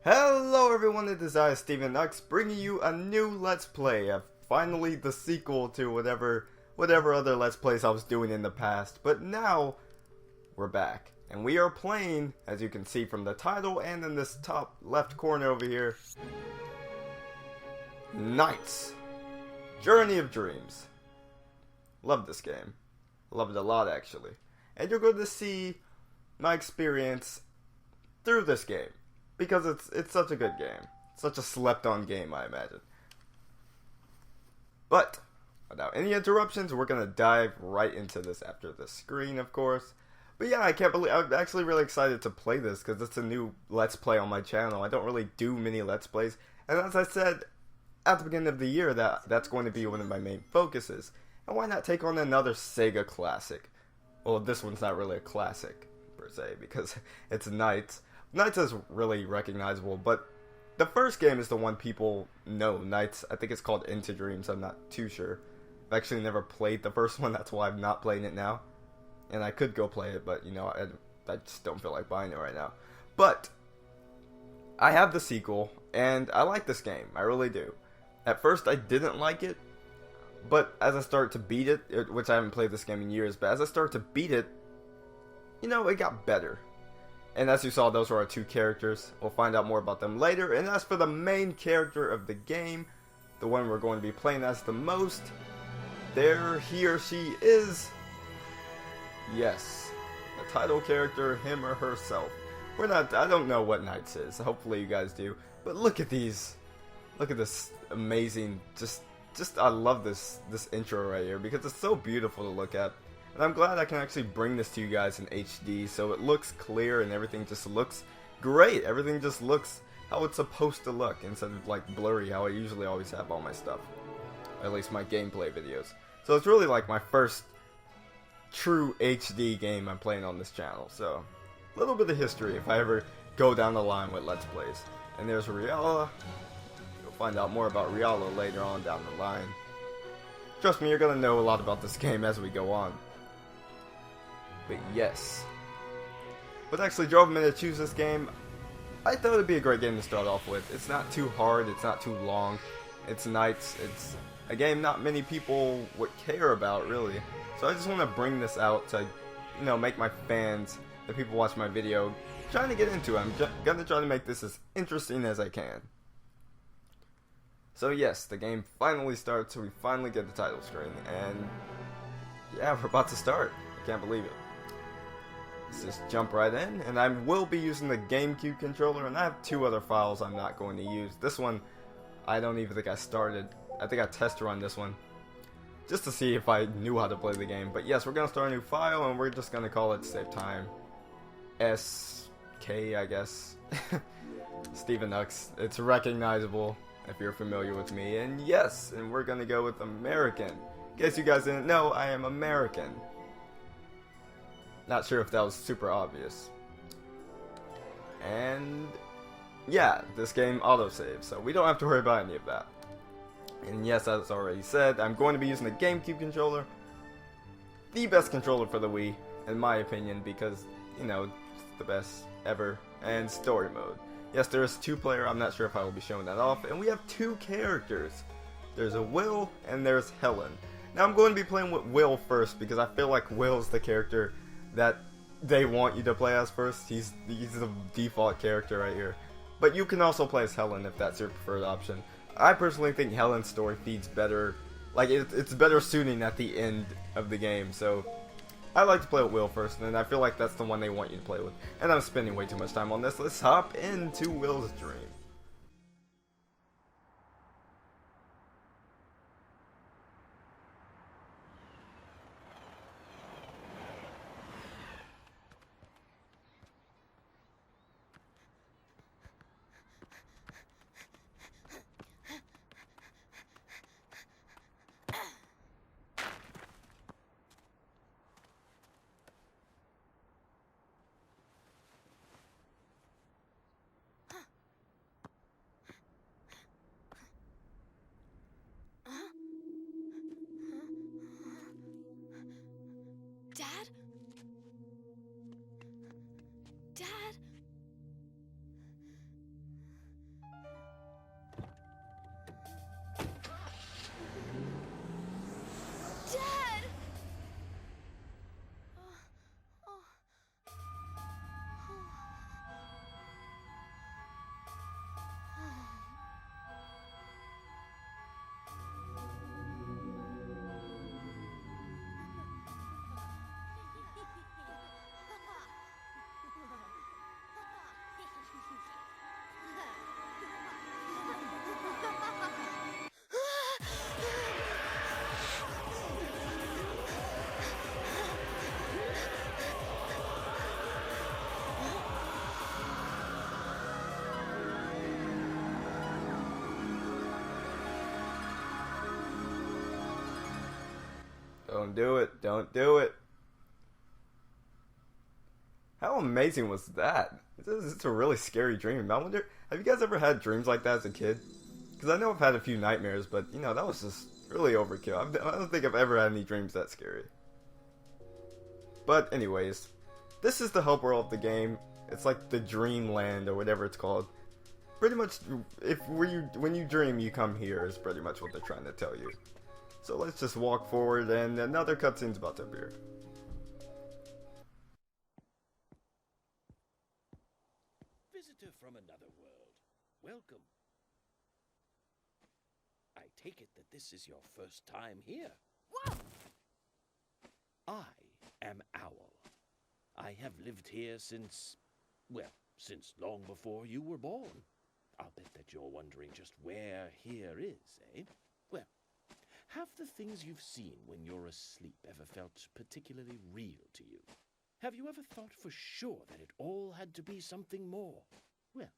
Hello everyone, it is I, Steven Knux, bringing you a new Let's Play. Finally the sequel to whatever other Let's Plays I was doing in the past. But now, we're back. And we are playing, as you can see from the title and in this top left corner over here, NiGHTS, Journey of Dreams. Love this game. Love it a lot actually. And you're going to see my experience through this game. Because it's such a good game. Such a slept-on game, I imagine. But, without any interruptions, we're going to dive right into this after the screen, of course. But yeah, I'm actually really excited to play this, because it's a new Let's Play on my channel. I don't really do many Let's Plays. And as I said at the beginning of the year, that's going to be one of my main focuses. And why not take on another Sega classic? Well, this one's not really a classic, per se, because it's NiGHTS. NiGHTS is really recognizable, but the first game is the one people know. NiGHTS, I think it's called Into Dreams, I'm not too sure. I've actually never played the first one, that's why I'm not playing it now. And I could go play it, but, you know, I just don't feel like buying it right now. But, I have the sequel, and I like this game, I really do. At first, I didn't like it, but as I started to beat it, which I haven't played this game in years, but as I started to beat it, you know, it got better. And as you saw, those were our two characters. We'll find out more about them later. And as for the main character of the game, the one we're going to be playing as the most, there he or she is. Yes, the title character, him or herself. I don't know what NiGHTS is. Hopefully you guys do. But look at these. Look at this amazing, I love this intro right here because it's so beautiful to look at. And I'm glad I can actually bring this to you guys in HD, so it looks clear and everything just looks great. Everything just looks how it's supposed to look, instead of like blurry, how I usually always have all my stuff. At least my gameplay videos. So it's really like my first true HD game I'm playing on this channel, so a little bit of history if I ever go down the line with Let's Plays. And there's Riala. You'll find out more about Riala later on down the line. Trust me, you're gonna know a lot about this game as we go on. But yes. What actually drove me to choose this game, I thought it'd be a great game to start off with. It's not too hard, it's not too long, it's NiGHTS, it's a game not many people would care about, really. So I just want to bring this out to, you know, make my fans, the people watching my video, trying to get into it. I'm gonna try to make this as interesting as I can. So yes, the game finally starts, so we finally get the title screen, and yeah, we're about to start. I can't believe it. Let's just jump right in, and I will be using the GameCube controller, and I have two other files I'm not going to use. This one, I don't even think I started. I think I test run this one, just to see if I knew how to play the game. But yes, we're going to start a new file, and we're just going to call it Save Time. SK, I guess. Steven Knux. It's recognizable if you're familiar with me. And yes, and we're going to go with American. In case you guys didn't know, I am American. Not sure if that was super obvious. And yeah, this game autosaves, so we don't have to worry about any of that. And yes, as already said, I'm going to be using the GameCube controller. The best controller for the Wii, in my opinion, because, you know, it's the best ever. And story mode. Yes, there is 2-player, I'm not sure if I will be showing that off. And we have two characters. There's a Will, and there's Helen. Now I'm going to be playing with Will first, because I feel like Will's the character that they want you to play as first. He's the default character right here. But you can also play as Helen if that's your preferred option. I personally think Helen's story feeds better, like it's better suiting at the end of the game. So I like to play with Will first, and I feel like that's the one they want you to play with. And I'm spending way too much time on this. Let's hop into Will's dream. Dad? Dad? Don't do it. Don't do it. How amazing was that? It's a really scary dream. I wonder, have you guys ever had dreams like that as a kid? Because I know I've had a few nightmares, but, you know, that was just really overkill. I don't think I've ever had any dreams that scary. But anyways, this is the hub world of the game. It's like the dreamland or whatever it's called. Pretty much, when you dream, you come here is pretty much what they're trying to tell you. So let's just walk forward, and another cutscene's about to appear. Visitor from another world, welcome. I take it that this is your first time here. Whoa! I am Owl. I have lived here since, well, since long before you were born. I'll bet that you're wondering just where here is, eh? Well, have the things you've seen when you're asleep ever felt particularly real to you? Have you ever thought for sure that it all had to be something more? Well,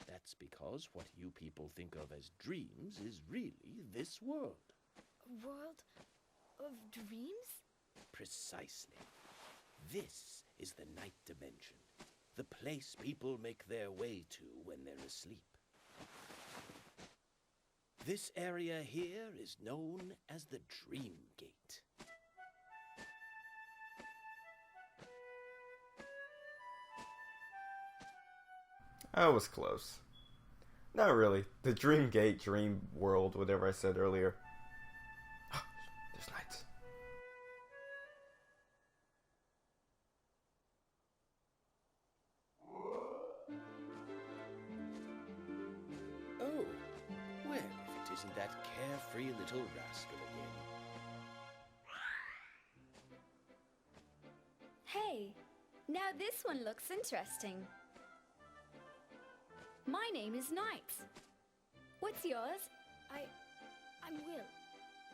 that's because what you people think of as dreams is really this world. A world of dreams? Precisely. This is the night dimension, the place people make their way to when they're asleep. This area here is known as the Dream Gate. That was close. Not really. The Dream Gate, Dream World, whatever I said earlier. There's knights. Oh, well, if it isn't that carefree little rascal again. Hey, now this one looks interesting. My name is Knight. What's yours? I'm Will.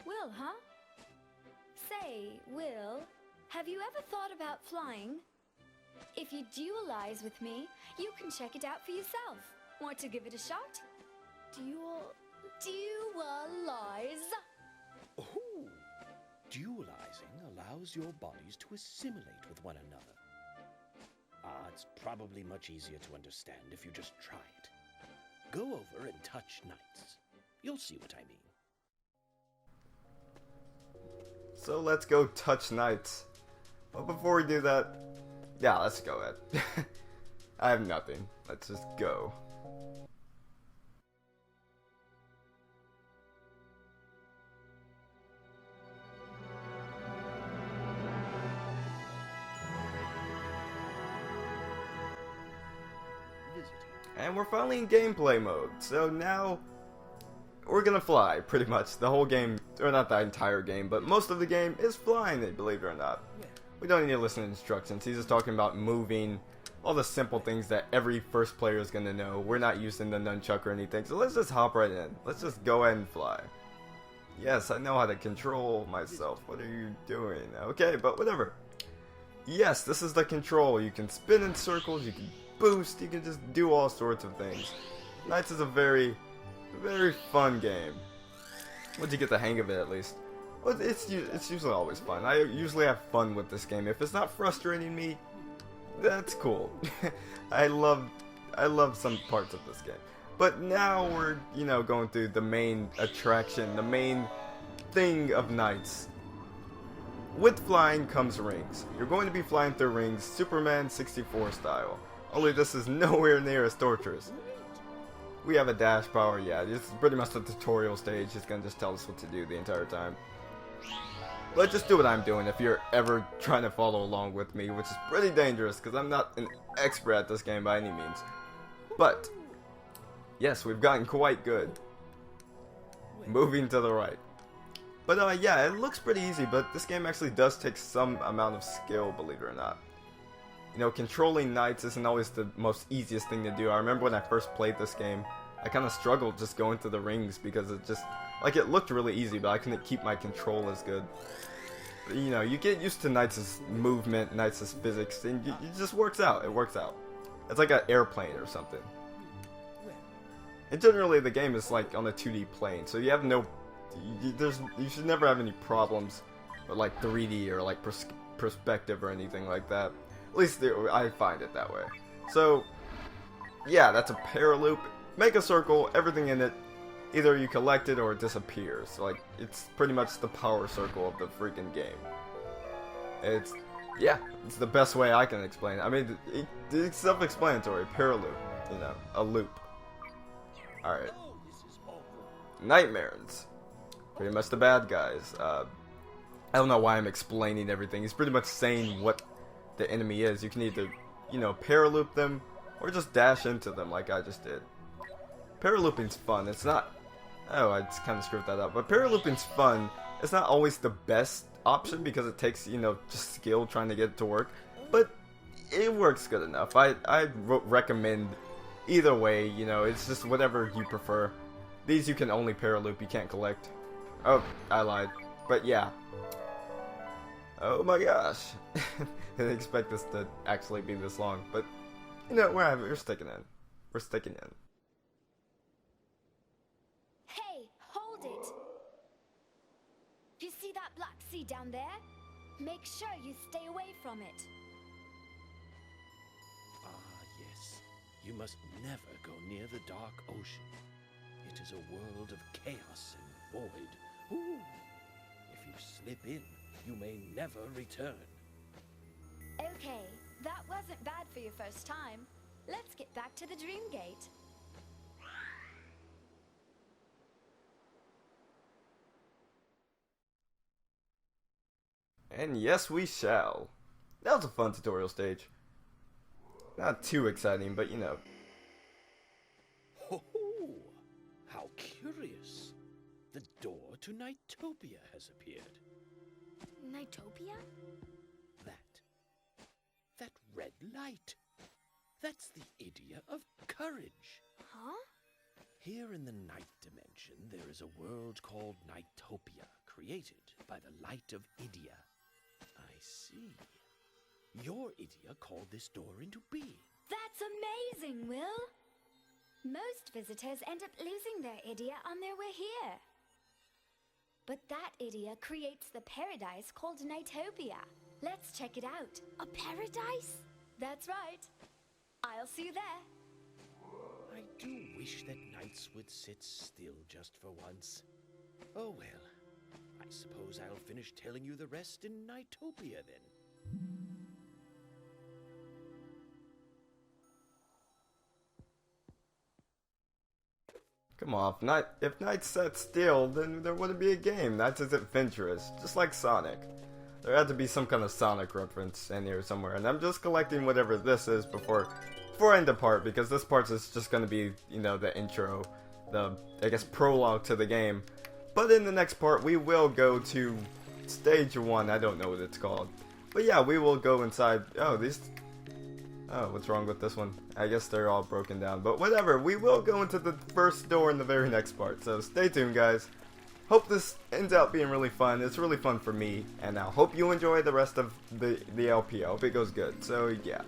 Will, huh? Say, Will, have you ever thought about flying? If you dualize with me, you can check it out for yourself. Want to give it a shot? Dualize? Oh, dualizing allows your bodies to assimilate with one another. It's probably much easier to understand if you just try it. Go over and touch Knights. You'll see what I mean. So let's go touch Knights. But before we do that, yeah, let's go ahead. I have nothing. Let's just go. And we're finally in gameplay mode, so now we're gonna fly, pretty much. The whole game, or not the entire game, but most of the game is flying, believe it or not. We don't need to listen to instructions. He's just talking about moving, all the simple things that every first player is gonna know. We're not using the nunchuck or anything, so let's just hop right in. Let's just go ahead and fly. Yes, I know how to control myself. What are you doing? Okay, but whatever. Yes, this is the control. You can spin in circles, you can boost, you can just do all sorts of things. Knights is a very fun game. Once you get the hang of it, at least. Well, it's usually always fun. I usually have fun with this game. If it's not frustrating me, that's cool. I love some parts of this game. But now we're, you know, going through the main attraction, the main thing of Knights. With flying comes rings. You're going to be flying through rings, Superman 64 style. Only this is nowhere near as torturous. We have a dash power, yeah, this is pretty much the tutorial stage. It's gonna just tell us what to do the entire time. But just do what I'm doing if you're ever trying to follow along with me, which is pretty dangerous because I'm not an expert at this game by any means. But, yes, we've gotten quite good. Moving to the right. But yeah, it looks pretty easy, but this game actually does take some amount of skill, believe it or not. You know, controlling Knights isn't always the most easiest thing to do. I remember when I first played this game, I kind of struggled just going through the rings because it just, like, it looked really easy, but I couldn't keep my control as good. But, you know, you get used to Knights' movement, Knights' physics, and it just works out. It works out. It's like an airplane or something. And generally, the game is like on a 2D plane, so you have no, you should never have any problems or like 3D or like perspective or anything like that. At least I find it that way. So yeah, that's a paraloop. Make a circle, everything in it, either you collect it or it disappears. Like, it's pretty much the power circle of the freaking game. It's the best way I can explain it. I mean, it's self-explanatory. Paraloop, you know, a loop. Alright. Nightmares. Pretty much the bad guys. I don't know why I'm explaining everything. He's pretty much saying what the enemy is. You can either, you know, paraloop them, or just dash into them like I just did. Paralooping's fun. It's not... Oh, I just kind of screwed that up. But paralooping's fun. It's not always the best option because it takes, you know, just skill trying to get it to work. But it works good enough. I recommend either way, you know, it's just whatever you prefer. These you can only paraloop, you can't collect. Oh, I lied. But yeah. Oh my gosh. I didn't expect this to actually be this long. But, you know, we're sticking in. We're sticking in. Hey, hold it! You see that black sea down there? Make sure you stay away from it. Ah, yes. You must never go near the dark ocean. It is a world of chaos and void. Ooh. If you slip in, you may never return. Okay, that wasn't bad for your first time. Let's get back to the Dream Gate. And yes, we shall. That was a fun tutorial stage. Not too exciting, but you know. Ho! How curious. The door to Nightopia has appeared. Nightopia? That red light. That's the idea of courage. Huh? Here in the night dimension, there is a world called Nightopia, created by the light of Idia. I see. Your Idia called this door into being. That's amazing, Will! Most visitors end up losing their Idia on their way here. But that Idia creates the paradise called Nightopia. Let's check it out. A paradise? That's right. I'll see you there. I do wish that nights would sit still just for once. Oh well, I suppose I'll finish telling you the rest in Nightopia then. Come on, if night sat still, then there wouldn't be a game. That's as adventurous, just like Sonic. There had to be some kind of Sonic reference in here somewhere, and I'm just collecting whatever this is before I end the part, because this part is just going to be, you know, the intro, the, I guess, prologue to the game. But in the next part, we will go to stage 1, I don't know what it's called. But yeah, we will go inside, oh, what's wrong with this one? I guess they're all broken down, but whatever, we will go into the first door in the very next part, so stay tuned, guys. Hope this ends up being really fun. It's really fun for me, and I hope you enjoy the rest of the LP. I hope it goes good. So yeah.